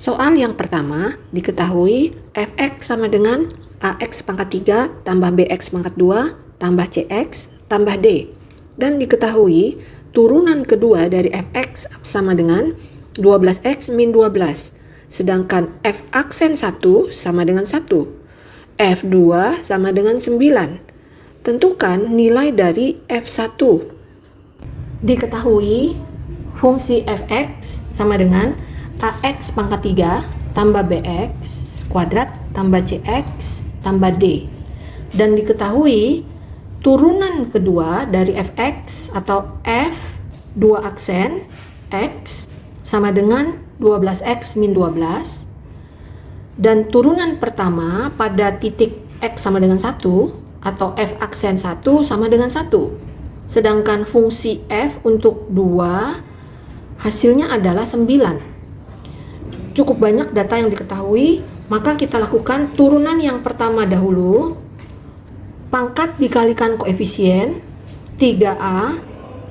Soal yang pertama, diketahui fx sama dengan ax pangkat 3 tambah bx pangkat 2 tambah cx tambah d. Dan diketahui turunan kedua dari fx sama dengan 12x min 12. Sedangkan f aksen 1 sama dengan 1. F2 sama dengan 9. Tentukan nilai dari f1. Diketahui fungsi fx sama dengan ax pangkat 3 tambah bx kuadrat tambah cx tambah d. Dan diketahui turunan kedua dari fx atau f 2 aksen x sama dengan 12x min 12. Dan turunan pertama pada titik x sama dengan 1 atau f aksen 1 sama dengan 1. Sedangkan fungsi f untuk 2 hasilnya adalah 9. Cukup banyak data yang diketahui, maka kita lakukan turunan yang pertama dahulu. Pangkat dikalikan koefisien 3a,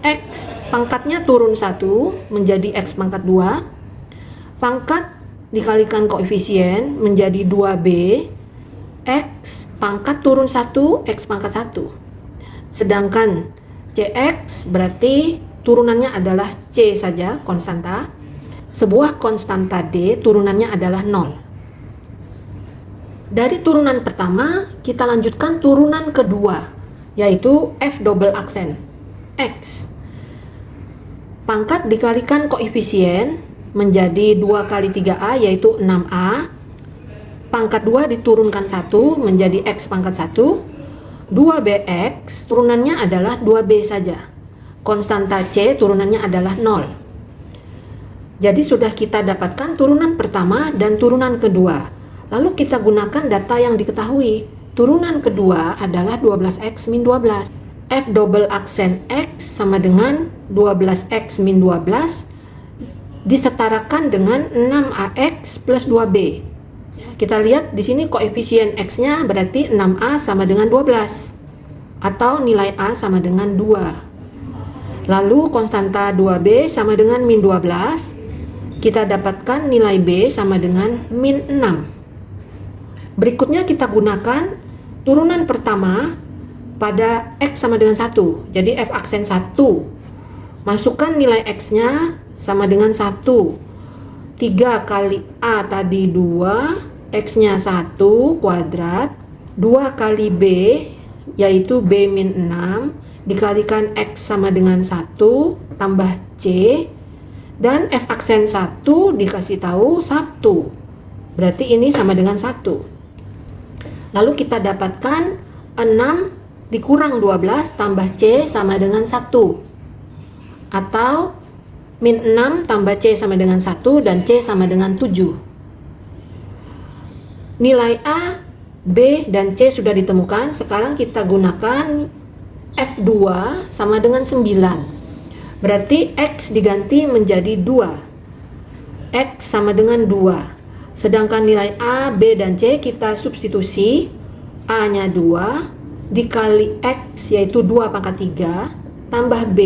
x pangkatnya turun 1 menjadi x pangkat 2. Pangkat dikalikan koefisien menjadi 2b, x pangkat turun 1, x pangkat 1. Sedangkan cx berarti turunannya adalah c saja, konstanta. Sebuah konstanta d turunannya adalah 0. Dari turunan pertama, kita lanjutkan turunan kedua, yaitu f double aksen x. Pangkat dikalikan koefisien menjadi 2 kali 3a, yaitu 6a. Pangkat 2 diturunkan 1 menjadi x pangkat 1. 2bx turunannya adalah 2b saja. Konstanta c turunannya adalah 0. Jadi sudah kita dapatkan turunan pertama dan turunan kedua. Lalu kita gunakan data yang diketahui. Turunan kedua adalah 12x min 12. F double aksen x sama dengan 12x min 12 disetarakan dengan 6ax plus 2b. Kita lihat di sini koefisien x-nya berarti 6a sama dengan 12 atau nilai a sama dengan 2. Lalu konstanta 2b sama dengan min 12. Kita dapatkan nilai b sama dengan min 6. Berikutnya kita gunakan turunan pertama pada x sama dengan 1. Jadi f aksen 1. Masukkan nilai x-nya sama dengan 1. 3 kali a tadi 2, x-nya 1 kuadrat, 2 kali b yaitu b min 6 dikalikan x sama dengan 1 tambah c. Dan f aksen 1 dikasih tahu 1. Berarti ini sama dengan 1. Lalu kita dapatkan 6 dikurang 12 tambah c sama dengan 1. Atau min 6 tambah c sama dengan 1 dan c sama dengan 7. Nilai a, b, dan c sudah ditemukan. Sekarang kita gunakan f2 sama dengan 9. Berarti x diganti menjadi 2. X sama dengan 2. Sedangkan nilai a, b, dan c kita substitusi. A-nya 2 dikali x yaitu 2 pangkat 3 tambah b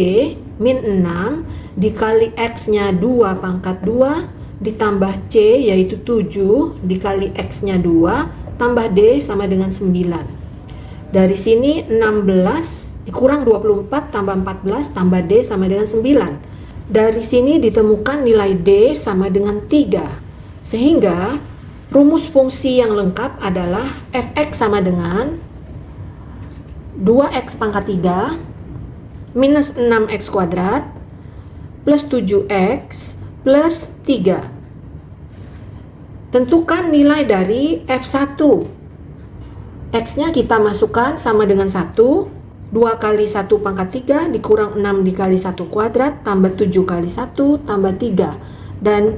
min 6 dikali x-nya 2 pangkat 2 ditambah c yaitu 7 dikali x-nya 2 tambah d sama dengan 9. Dari sini 16 dikurang 24 tambah 14 tambah d sama dengan 9. Dari sini ditemukan nilai d sama dengan 3. Sehingga rumus fungsi yang lengkap adalah fx sama dengan 2x pangkat 3 minus 6x kuadrat plus 7x plus 3. Tentukan nilai dari f1. X-nya kita masukkan sama dengan 1. 2 kali 1 pangkat 3 dikurang 6 dikali 1 kuadrat tambah 7 kali 1 tambah 3. Dan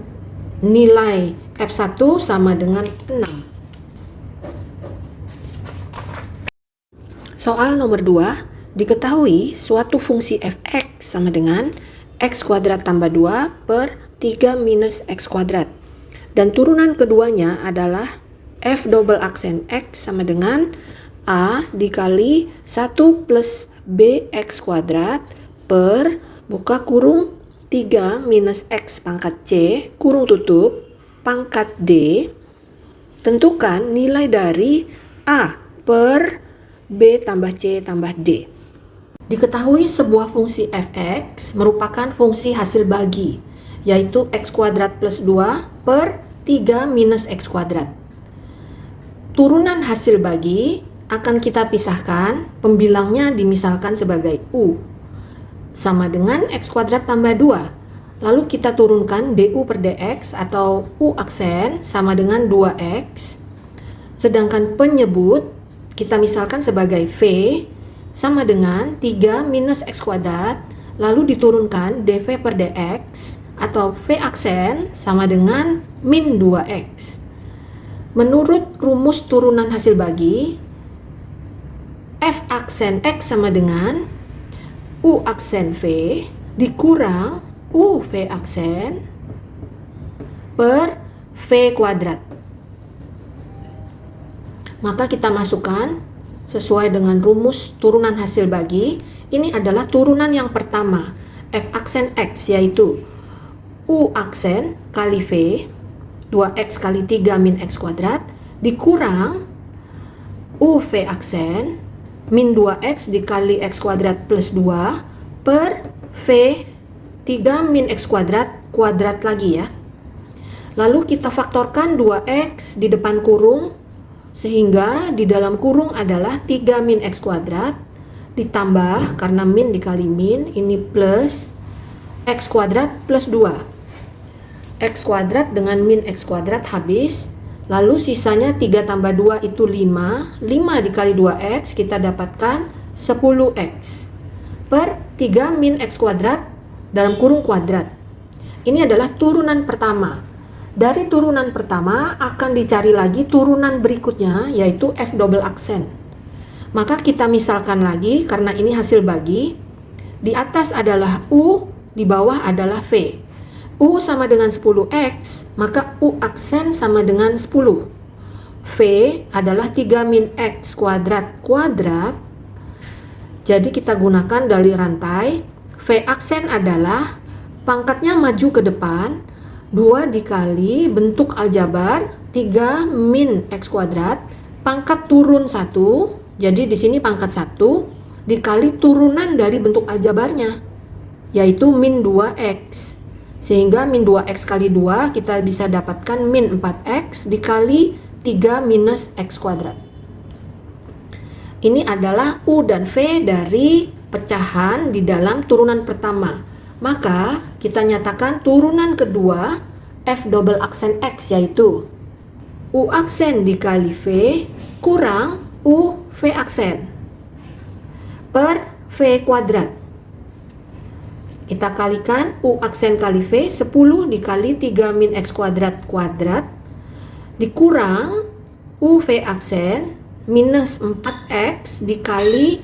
nilai f1 sama dengan 6. Soal nomor 2, diketahui suatu fungsi fx sama dengan x kuadrat tambah 2 per 3 minus x kuadrat. Dan turunan keduanya adalah f double aksen x sama dengan a dikali 1 plus bx kuadrat per buka kurung 3 minus x pangkat c kurung tutup pangkat D, tentukan nilai dari A per B tambah C tambah D. Diketahui sebuah fungsi f(x) merupakan fungsi hasil bagi, yaitu x kuadrat plus 2 per 3 minus x kuadrat. Turunan hasil bagi akan kita pisahkan, pembilangnya dimisalkan sebagai U, sama dengan x kuadrat tambah 2. Lalu kita turunkan du per dx atau U aksen sama dengan 2x. Sedangkan penyebut kita misalkan sebagai V sama dengan 3 minus x kuadrat, lalu diturunkan dv per dx atau V aksen sama dengan min 2x. Menurut rumus turunan hasil bagi, F aksen x sama dengan U aksen V dikurang U V aksen per V kuadrat. Maka kita masukkan sesuai dengan rumus turunan hasil bagi. Ini adalah turunan yang pertama, F aksen x, yaitu U aksen kali V 2x kali 3 min x kuadrat dikurang U V aksen min 2x dikali x kuadrat plus 2 per V 3 min x kuadrat lagi ya. Lalu kita faktorkan 2x di depan kurung, sehingga di dalam kurung adalah 3 min x kuadrat ditambah, karena min dikali min, ini plus x kuadrat plus 2. X kuadrat dengan min x kuadrat habis, lalu sisanya 3 tambah 2 itu 5. 5 dikali 2x kita dapatkan 10x per 3 min x kuadrat dalam kurung kuadrat. Ini adalah turunan pertama. Dari turunan pertama akan dicari lagi turunan berikutnya, yaitu F double aksen. Maka kita misalkan lagi, karena ini hasil bagi. Di atas adalah U, di bawah adalah V. U sama dengan 10x, maka U aksen sama dengan 10. V adalah 3 min x kuadrat. Jadi kita gunakan dalih rantai. V aksen adalah pangkatnya maju ke depan, 2 dikali bentuk aljabar 3 min x kuadrat, pangkat turun 1, jadi di sini pangkat 1 dikali turunan dari bentuk aljabarnya, yaitu min 2x. Sehingga min 2x kali 2 kita bisa dapatkan min 4x dikali 3 minus x kuadrat. Ini adalah U dan V dari pecahan di dalam turunan pertama. Maka kita nyatakan turunan kedua F double aksen X, yaitu U aksen dikali V kurang U V aksen per V kuadrat. Kita kalikan U aksen kali V, 10 dikali 3 min X kuadrat dikurang U V aksen minus 4X dikali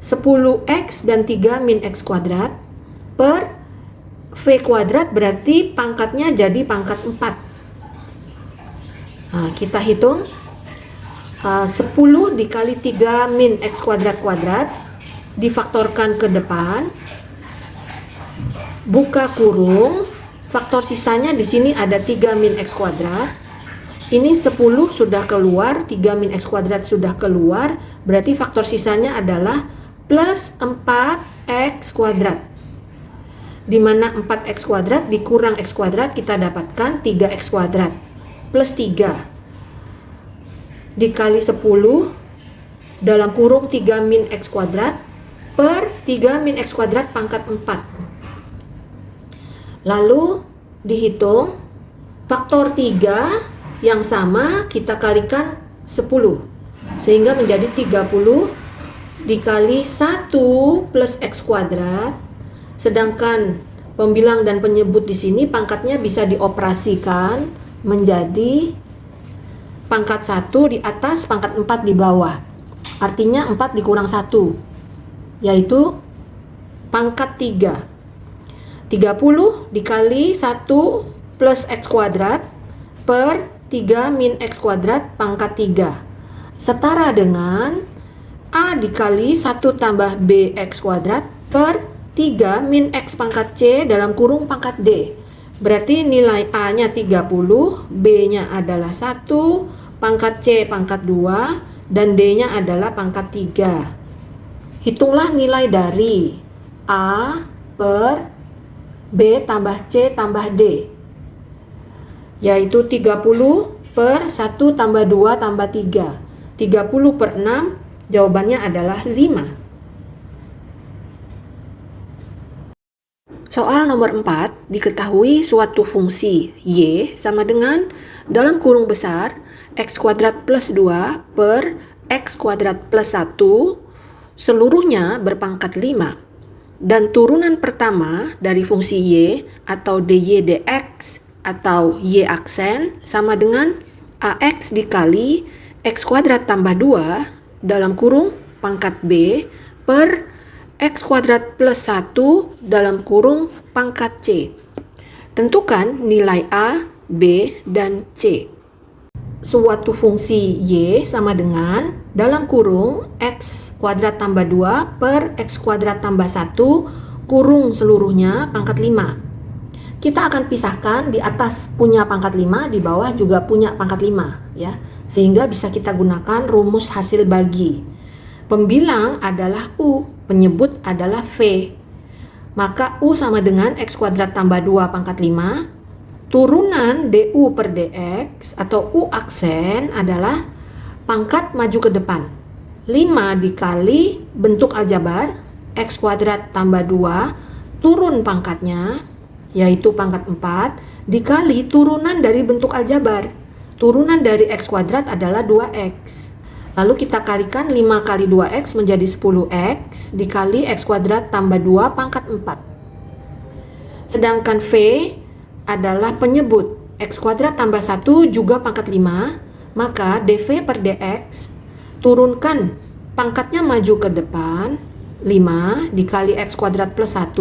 10X dan 3 min X kuadrat per V kuadrat, berarti pangkatnya jadi pangkat 4. Nah, kita hitung 10 dikali 3 min X kuadrat difaktorkan ke depan, buka kurung, faktor sisanya di sini ada 3 min X kuadrat. Ini 10 sudah keluar, 3 min X kuadrat sudah keluar, berarti faktor sisanya adalah plus 4X kuadrat. Di mana 4x kuadrat dikurang x kuadrat kita dapatkan 3x kuadrat plus 3 dikali 10 dalam kurung 3 min x kuadrat per 3 min x kuadrat pangkat 4. Lalu dihitung faktor 3 yang sama kita kalikan 10, sehingga menjadi 30 dikali 1 plus x kuadrat. Sedangkan pembilang dan penyebut di sini pangkatnya bisa dioperasikan menjadi pangkat 1 di atas, pangkat 4 di bawah. Artinya 4 dikurang 1, yaitu pangkat 3. 30 dikali 1 plus x kuadrat per 3 min x kuadrat pangkat 3. Setara dengan A dikali 1 tambah bx kuadrat per 3 min x pangkat C dalam kurung pangkat D. Berarti nilai A-nya 30, B-nya adalah 1, pangkat C pangkat 2, dan D-nya adalah pangkat 3. Hitunglah nilai dari A per B tambah C tambah D, yaitu 30 per 1 tambah 2 tambah 3. 30 per 6, jawabannya adalah 5. Soal nomor 4, diketahui suatu fungsi Y sama dengan dalam kurung besar X kuadrat plus 2 per X kuadrat plus 1 seluruhnya berpangkat 5. Dan turunan pertama dari fungsi Y atau dy dx atau Y aksen sama dengan AX dikali X kuadrat tambah 2 dalam kurung pangkat B per X kuadrat plus 1 dalam kurung pangkat C. Tentukan nilai A, B, dan C. Suatu fungsi Y sama dengan dalam kurung X kuadrat tambah 2 per X kuadrat tambah 1 kurung seluruhnya pangkat 5. Kita akan pisahkan di atas punya pangkat 5, di bawah juga punya pangkat 5 ya. Sehingga bisa kita gunakan rumus hasil bagi. Pembilang adalah U, penyebut adalah V. Maka U sama dengan X kuadrat tambah 2 pangkat 5. Turunan DU per DX atau U aksen adalah pangkat maju ke depan. 5 dikali bentuk aljabar X kuadrat tambah 2 turun pangkatnya, yaitu pangkat 4, dikali turunan dari bentuk aljabar. Turunan dari X kuadrat adalah 2X. Lalu kita kalikan 5 kali 2X menjadi 10X dikali X kuadrat tambah 2 pangkat 4. Sedangkan V adalah penyebut X kuadrat tambah 1 juga pangkat 5, maka dV per dx turunkan pangkatnya maju ke depan, 5 dikali X kuadrat plus 1,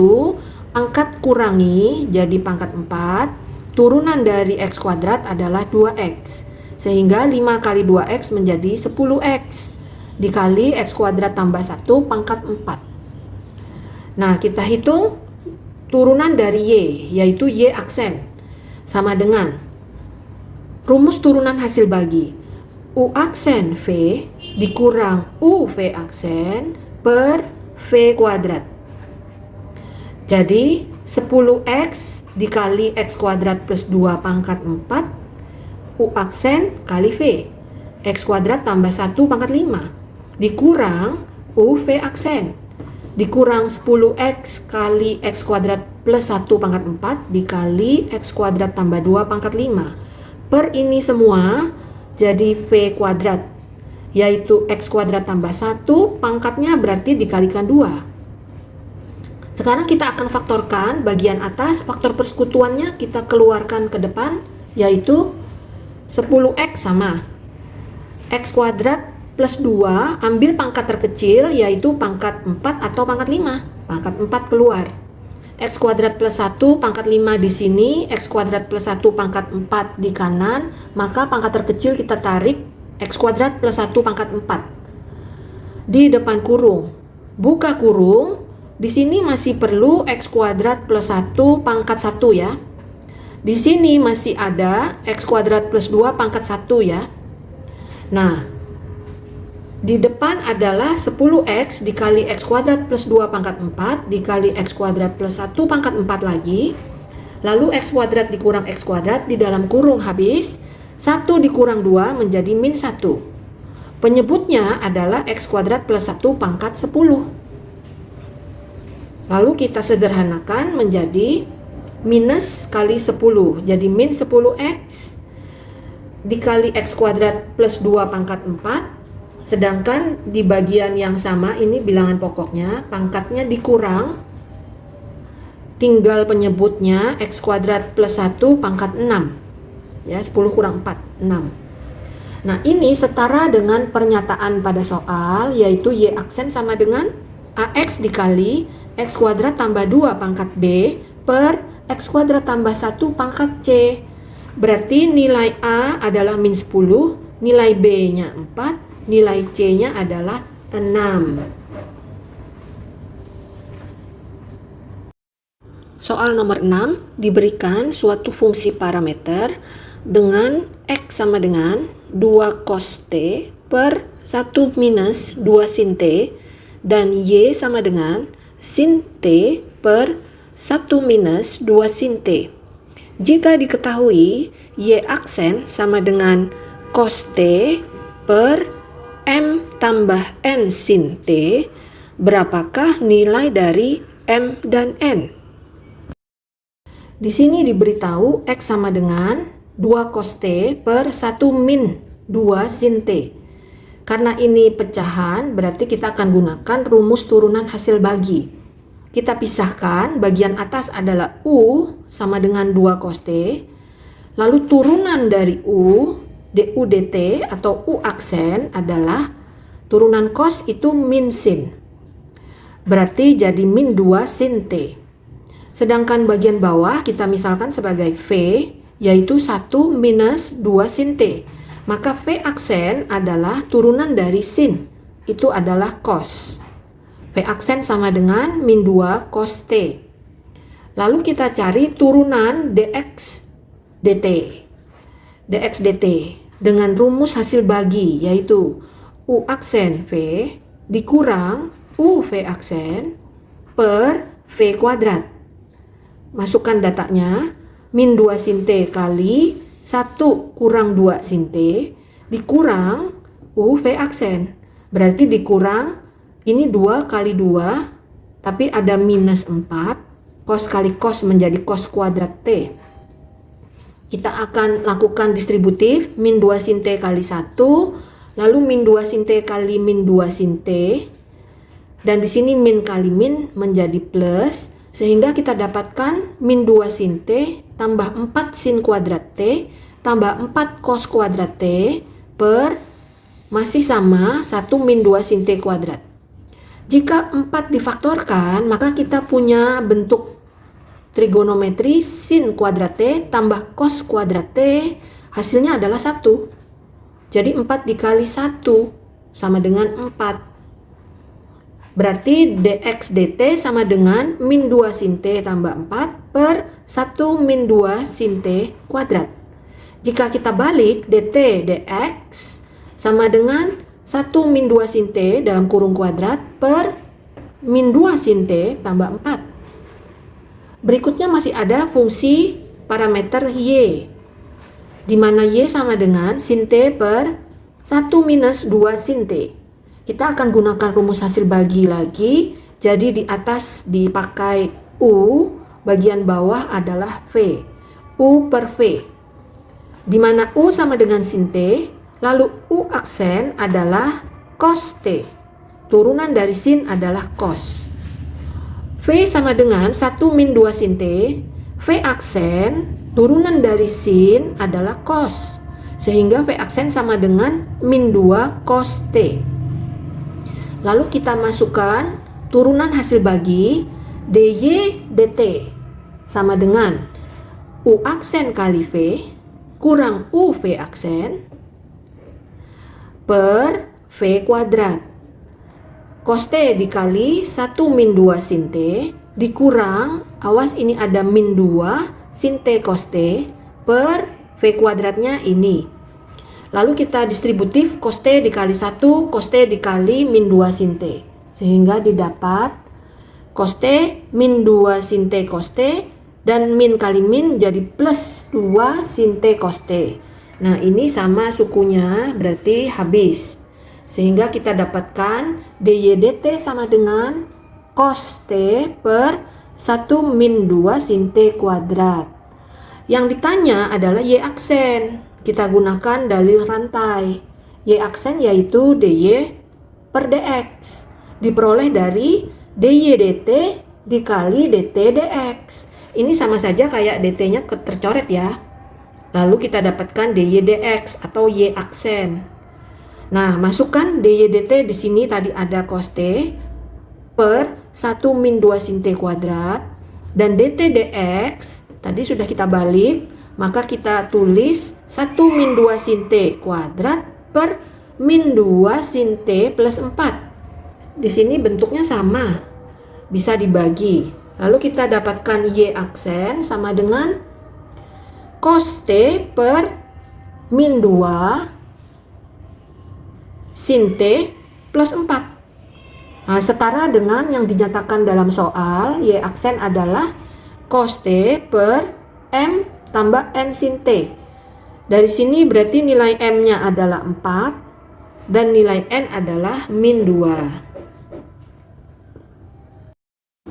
pangkat kurangi jadi pangkat 4, turunan dari X kuadrat adalah 2X. Sehingga 5 kali 2X menjadi 10X dikali X kuadrat tambah 1 pangkat 4. Nah, kita hitung turunan dari Y, yaitu Y aksen. Sama dengan rumus turunan hasil bagi. U aksen V dikurang U V aksen per V kuadrat. Jadi, 10X dikali X kuadrat plus 2 pangkat 4 U aksen kali V, X kuadrat tambah 1 pangkat 5 dikurang U V aksen dikurang 10X kali X kuadrat plus 1 pangkat 4 dikali X kuadrat tambah 2 pangkat 5 per ini semua jadi V kuadrat, yaitu X kuadrat tambah 1 pangkatnya berarti dikalikan 2. Sekarang kita akan faktorkan bagian atas, faktor persekutuannya kita keluarkan ke depan, yaitu 10X sama X kuadrat plus 2, ambil pangkat terkecil yaitu pangkat 4 atau pangkat 5. Pangkat 4 keluar. X kuadrat plus 1 pangkat 5 di sini, X kuadrat plus 1 pangkat 4 di kanan, maka pangkat terkecil kita tarik X kuadrat plus 1 pangkat 4. Di depan kurung. Buka kurung, di sini masih perlu X kuadrat plus 1 pangkat 1 ya. Di sini masih ada X kuadrat plus 2 pangkat 1 ya. Nah, di depan adalah 10X dikali X kuadrat plus 2 pangkat 4 dikali X kuadrat plus 1 pangkat 4 lagi. Lalu X kuadrat dikurang X kuadrat di dalam kurung habis. 1 dikurang 2 menjadi min 1. Penyebutnya adalah X kuadrat plus 1 pangkat 10. Lalu kita sederhanakan menjadi minus kali 10, jadi min 10X dikali X kuadrat plus 2 pangkat 4. Sedangkan di bagian yang sama ini bilangan pokoknya, pangkatnya dikurang, tinggal penyebutnya X kuadrat plus 1 pangkat 6 ya, 10 kurang 4, 6. Nah, ini setara dengan pernyataan pada soal, yaitu Y aksen sama dengan AX dikali X kuadrat tambah 2 pangkat B per X kuadrat tambah 1 pangkat C. Berarti nilai A adalah min 10, nilai B-nya 4, nilai C-nya adalah 6. Soal nomor 6 diberikan suatu fungsi parameter dengan X sama dengan 2 cos T per 1 minus 2 sin T dan Y sama dengan sin T per 1 minus 2 sin T. Jika diketahui Y aksen sama dengan cos T per M tambah N sin T, berapakah nilai dari M dan N? Di sini diberitahu X sama dengan 2 cos T per 1 min 2 sin T. Karena ini pecahan, berarti kita akan gunakan rumus turunan hasil bagi. Kita pisahkan, bagian atas adalah U sama dengan 2 cos T. Lalu turunan dari U, du dt atau U aksen adalah turunan cos itu min sin. Berarti jadi min 2 sin T. Sedangkan bagian bawah kita misalkan sebagai V, yaitu 1 minus 2 sin T. Maka V aksen adalah turunan dari sin, itu adalah cos. V aksen sama dengan min 2 cos T. Lalu kita cari turunan dx dt. dx dt dengan rumus hasil bagi, yaitu U aksen V dikurang U V aksen per V kuadrat. Masukkan datanya, min 2 sin T kali 1 kurang 2 sin T dikurang U V aksen. Berarti dikurang, ini 2 kali 2, tapi ada minus 4, cos kali cos menjadi cos kuadrat T. Kita akan lakukan distributif, min 2 sin T kali 1, lalu min 2 sin T kali min 2 sin T, dan di sini min kali min menjadi plus, sehingga kita dapatkan min 2 sin T tambah 4 sin kuadrat T tambah 4 cos kuadrat T per masih sama 1 min 2 sin T kuadrat. Jika 4 difaktorkan, maka kita punya bentuk trigonometri sin kuadrat T tambah cos kuadrat T, hasilnya adalah 1. Jadi 4 dikali 1 sama dengan 4. Berarti dx dt sama dengan min 2 sin T tambah 4 per 1 min 2 sin T kuadrat. Jika kita balik, dt dx sama dengan 1 min 2 sin T dalam kurung kuadrat per min 2 sin T tambah 4. Berikutnya masih ada fungsi parameter Y, di mana Y sama dengan sin T per 1 minus 2 sin T. Kita akan gunakan rumus hasil bagi lagi, jadi di atas dipakai U, bagian bawah adalah V, U per V, di mana U sama dengan sin T, lalu U aksen adalah cos T, turunan dari sin adalah cos. V sama dengan 1 min 2 sin T, V aksen turunan dari sin adalah cos, sehingga V aksen sama dengan min 2 cos T. Lalu kita masukkan turunan hasil bagi dy dt sama dengan U aksen kali V kurang U V aksen per V kuadrat. Cos T dikali 1 min 2 sin T dikurang, awas ini ada min 2 sin T cos T per V kuadratnya ini. Lalu kita distributif cos T dikali 1, cos T dikali min 2 sin T. Sehingga didapat cos T min 2 sin T cos T, dan min kali min jadi plus 2 sin T cos T. Nah ini sama sukunya, berarti habis. Sehingga kita dapatkan dy dt sama dengan cos T per 1 min 2 sin T kuadrat. Yang ditanya adalah Y aksen. Kita gunakan dalil rantai. Y aksen yaitu dy per dx. Diperoleh dari dy dt dikali dt dx. Ini sama saja kayak dt-nya tercoret ya. Lalu kita dapatkan dy dx atau Y aksen. Nah, masukkan dy dt di sini tadi ada cos T per 1 min 2 sin T kuadrat. Dan dt dx tadi sudah kita balik, maka kita tulis 1 min 2 sin T kuadrat per min 2 sin T plus 4. Di sini bentuknya sama, bisa dibagi. Lalu kita dapatkan Y aksen sama dengan cos T per min 2 sin T plus 4. Nah, setara dengan yang dinyatakan dalam soal, Y aksen adalah cos T per M tambah N sin T. Dari sini berarti nilai M-nya adalah 4 dan nilai N adalah min 2.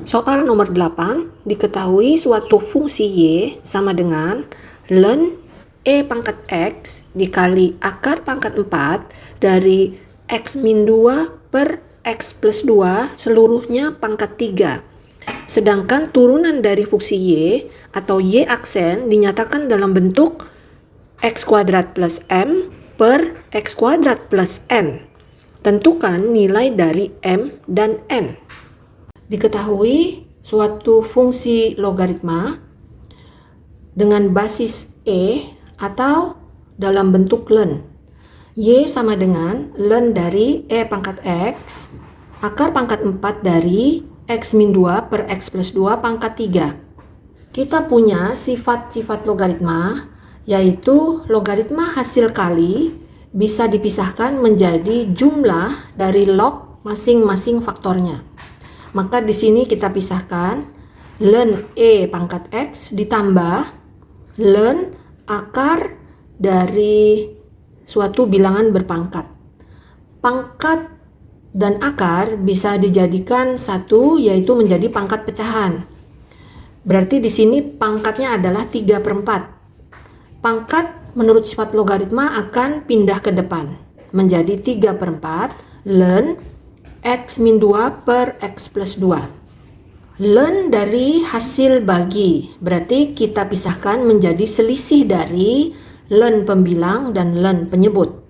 Soal nomor 8, diketahui suatu fungsi Y sama dengan ln E pangkat X dikali akar pangkat 4 dari X min 2 per X plus 2 seluruhnya pangkat 3. Sedangkan turunan dari fungsi Y atau Y aksen dinyatakan dalam bentuk X kuadrat plus M per X kuadrat plus N. Tentukan nilai dari M dan N. Diketahui suatu fungsi logaritma dengan basis E atau dalam bentuk ln. Y sama dengan ln dari E pangkat X akar pangkat 4 dari X min 2 per X plus 2 pangkat 3. Kita punya sifat-sifat logaritma, yaitu logaritma hasil kali bisa dipisahkan menjadi jumlah dari log masing-masing faktornya. Maka di sini kita pisahkan ln E pangkat X ditambah ln akar dari suatu bilangan berpangkat. Pangkat dan akar bisa dijadikan satu, yaitu menjadi pangkat pecahan. Berarti di sini pangkatnya adalah 3/4. Pangkat menurut sifat logaritma akan pindah ke depan menjadi 3/4 ln X min 2 per X plus 2. Ln dari hasil bagi, berarti kita pisahkan menjadi selisih dari ln pembilang dan ln penyebut.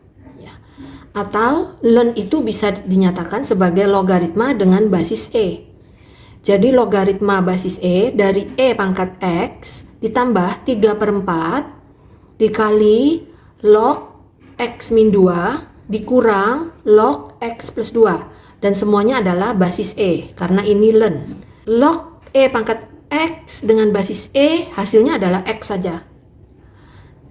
Atau ln itu bisa dinyatakan sebagai logaritma dengan basis E. Jadi logaritma basis E dari E pangkat X ditambah 3/4 dikali log X min 2 dikurang log X plus 2. Dan semuanya adalah basis E karena ini ln. Log E pangkat X dengan basis E hasilnya adalah X saja.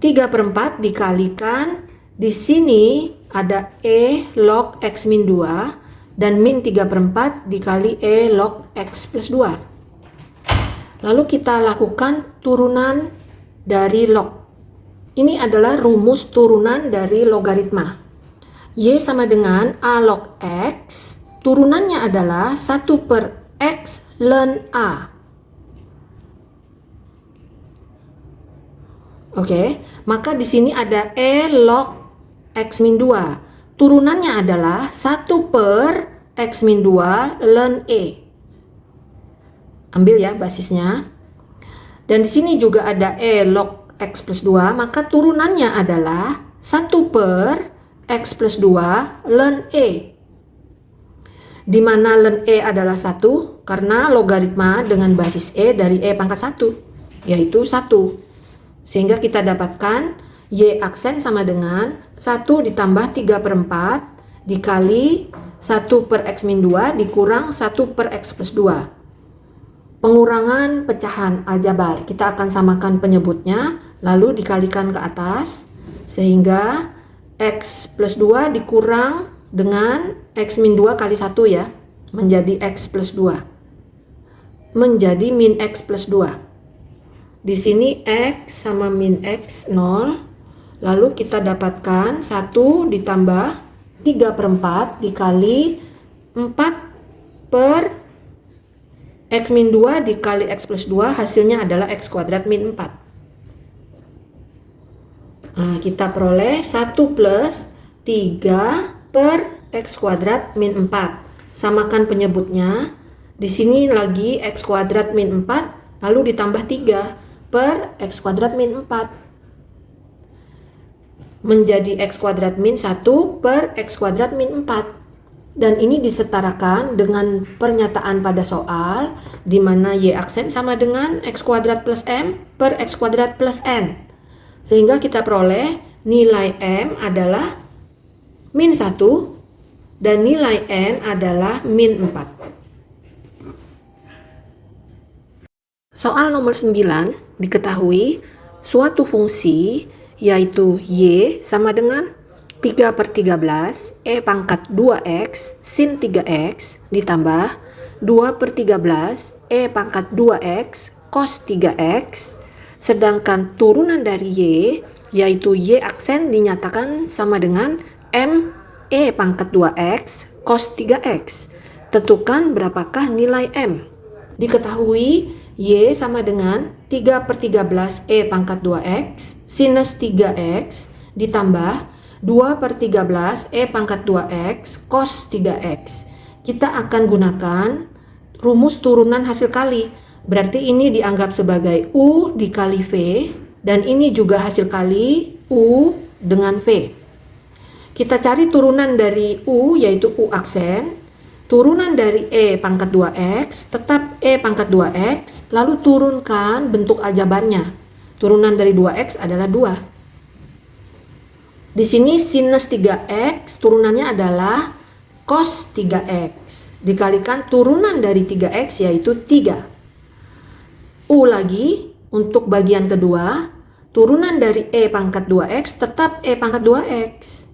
3/4 dikalikan, di sini ada E log X min 2 dan min 3/4 dikali E log X plus 2. Lalu kita lakukan turunan dari log. Ini adalah rumus turunan dari logaritma. Y sama dengan A log X, turunannya adalah 1 per X ln A. Oke, maka di sini ada E log X min 2. Turunannya adalah 1 per X min 2 ln E. Ambil ya basisnya. Dan di sini juga ada E log X plus 2, maka turunannya adalah 1 per X plus 2 ln E. Di mana ln E adalah 1 karena logaritma dengan basis E dari E pangkat 1, yaitu 1. Sehingga kita dapatkan Y aksen sama dengan 1 ditambah 3/4 dikali 1 per X min 2 dikurang 1 per X plus 2. Pengurangan pecahan aljabar. Kita akan samakan penyebutnya, lalu dikalikan ke atas, sehingga X plus 2 dikurang dengan X min 2 kali 1 ya, menjadi X plus 2. Menjadi min X plus 2. Di sini X sama min X 0, lalu kita dapatkan 1 ditambah 3/4 dikali 4 per X min 2 dikali X plus 2, hasilnya adalah X kuadrat min 4. Nah, kita peroleh 1 plus 3 per X kuadrat min 4. Samakan penyebutnya, di sini lagi X kuadrat min 4, lalu ditambah 3 per X kuadrat min 4 menjadi X kuadrat min 1 per X kuadrat min 4. Dan ini disetarakan dengan pernyataan pada soal di mana Y aksen sama dengan X kuadrat plus M per X kuadrat plus N. Sehingga kita peroleh nilai M adalah min 1 dan nilai N adalah min 4. Soal nomor 9, diketahui suatu fungsi yaitu Y sama dengan 3/13 E pangkat 2X sin 3X ditambah 2/13 E pangkat 2X cos 3X, sedangkan turunan dari Y yaitu Y aksen dinyatakan sama dengan M E pangkat 2X cos 3X. Tentukan berapakah nilai M. Diketahui Y sama dengan 3/13 E pangkat 2X sinus 3X ditambah 2/13 E pangkat 2X cos 3X. Kita akan gunakan rumus turunan hasil kali. Berarti ini dianggap sebagai U dikali V, dan ini juga hasil kali U dengan V. Kita cari turunan dari U yaitu U aksen. Turunan dari E pangkat 2X tetap E pangkat 2X, lalu turunkan bentuk aljabarnya. Turunan dari 2X adalah 2. Di sini sinus 3X turunannya adalah cos 3X. Dikalikan turunan dari 3X yaitu 3. U lagi untuk bagian kedua, turunan dari E pangkat 2X tetap E pangkat 2X.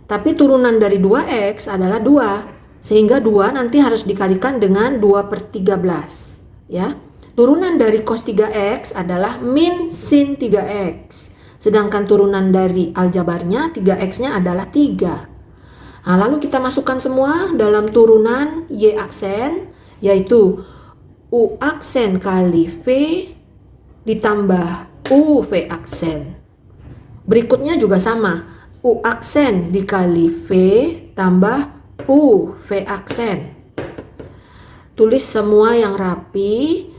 Tapi turunan dari 2X adalah 2. Sehingga 2 nanti harus dikalikan dengan 2/13. Ya. Turunan dari cos 3X adalah min sin 3X. Sedangkan turunan dari aljabarnya 3X-nya adalah 3. Nah, lalu kita masukkan semua dalam turunan Y aksen, yaitu U aksen kali V ditambah U V aksen. Berikutnya juga sama. U aksen dikali V tambah U V aksen. Tulis semua yang rapi.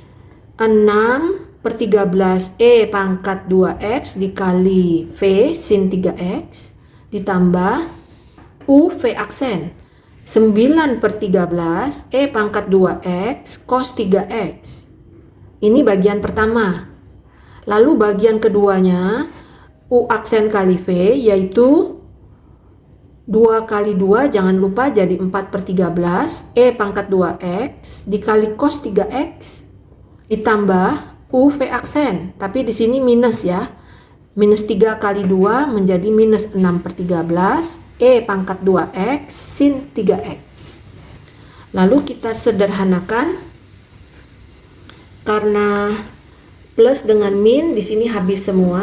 6/13 E pangkat 2X dikali V sin 3X ditambah U V aksen. 9/13 E pangkat 2X cos 3X. Ini bagian pertama. Lalu bagian keduanya U aksen kali V yaitu 2 kali 2 jangan lupa jadi 4/13 E pangkat 2X dikali cos 3X ditambah U V aksen. Tapi di sini minus ya. Minus 3 kali 2 menjadi minus 6/13 E pangkat 2X sin 3X. Lalu kita sederhanakan, karena plus dengan min di sini habis semua,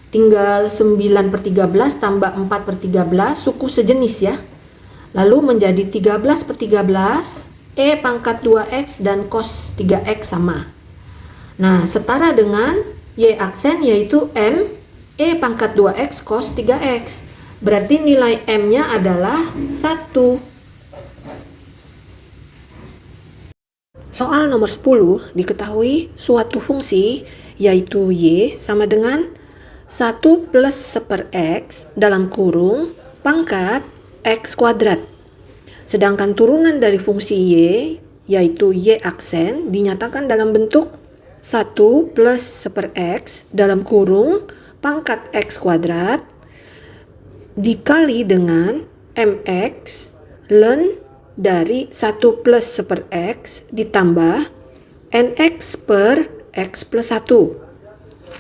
tinggal 9/13 tambah 4/13 suku sejenis ya. Lalu menjadi 13/13 E pangkat 2X dan cos 3X sama. Nah, setara dengan Y aksen yaitu M E pangkat 2X cos 3X. Berarti nilai M-nya adalah 1. Soal nomor 10, diketahui suatu fungsi yaitu Y sama dengan 1 plus 1/X dalam kurung pangkat X kuadrat. Sedangkan turunan dari fungsi Y yaitu Y aksen dinyatakan dalam bentuk 1 plus 1/X dalam kurung pangkat X kuadrat dikali dengan mx ln dari 1 plus 1/X ditambah nx per x plus 1.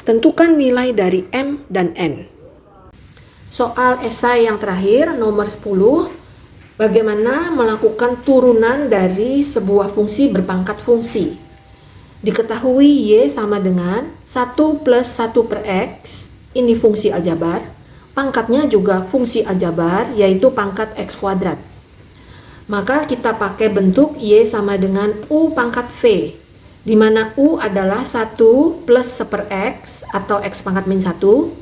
Tentukan nilai dari m dan n. Soal esai yang terakhir nomor 10. Bagaimana melakukan turunan dari sebuah fungsi berpangkat fungsi. Diketahui Y sama dengan 1 plus 1/X. Ini fungsi aljabar. Pangkatnya juga fungsi aljabar, yaitu pangkat X kuadrat. Maka kita pakai bentuk Y sama dengan U pangkat V, di mana U adalah 1 plus 1/X atau X pangkat min 1.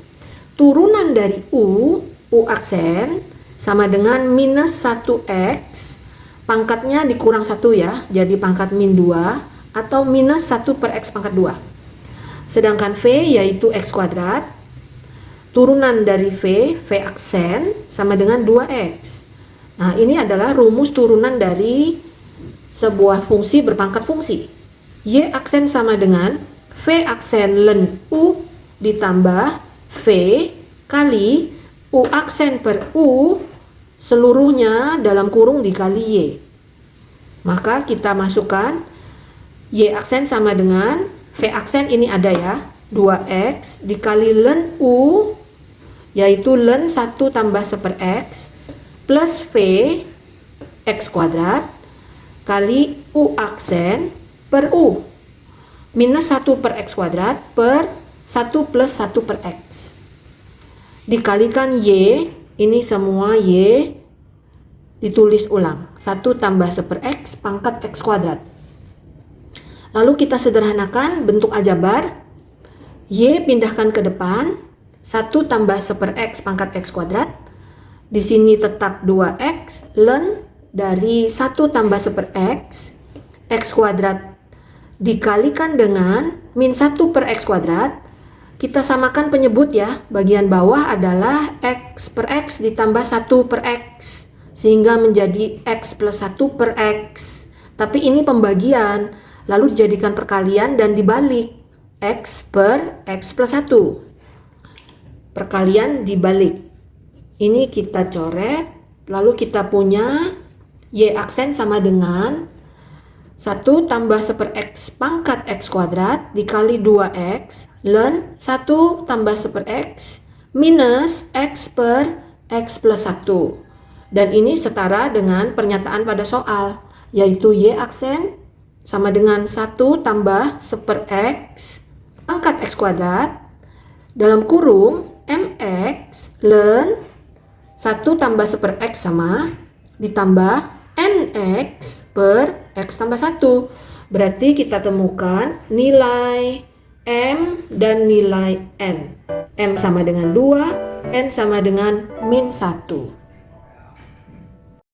Turunan dari U aksen, sama dengan minus 1X, pangkatnya dikurang 1 ya, jadi pangkat min 2, atau minus 1/X pangkat 2. Sedangkan V yaitu X kuadrat. Turunan dari V aksen sama dengan 2X. Nah, ini adalah rumus turunan dari sebuah fungsi berpangkat fungsi. Y aksen sama dengan V aksen ln U ditambah V kali U aksen per U seluruhnya dalam kurung dikali Y. Maka kita masukkan Y aksen sama dengan V aksen ini ada ya, 2x dikali ln U, yaitu ln 1 tambah 1/x, plus V x kuadrat, kali U aksen per U, minus 1/x kuadrat per 1 plus 1/x. Dikalikan Y, ini semua Y ditulis ulang, 1 tambah 1/x pangkat x kuadrat. Lalu kita sederhanakan bentuk aljabar, Y pindahkan ke depan, 1 tambah 1/x pangkat x kuadrat. Di sini tetap 2x, ln dari 1 tambah 1/x, x kuadrat dikalikan dengan min 1/x kuadrat. Kita samakan penyebut ya, bagian bawah adalah x per x ditambah 1/x, sehingga menjadi x plus 1/x. Tapi ini pembagian, lalu dijadikan perkalian dan dibalik, x per x plus 1. Perkalian dibalik. Ini kita coret, lalu kita punya Y aksen sama dengan 1 tambah 1/x pangkat x kuadrat dikali 2x ln 1 tambah 1/x minus x per x plus 1. Dan ini setara dengan pernyataan pada soal, yaitu Y aksen sama dengan 1 tambah 1/x pangkat x kuadrat dalam kurung mx ln 1 tambah 1/x sama ditambah nx per x tambah 1. Berarti kita temukan nilai m dan nilai n. M sama dengan 2, n sama dengan min 1.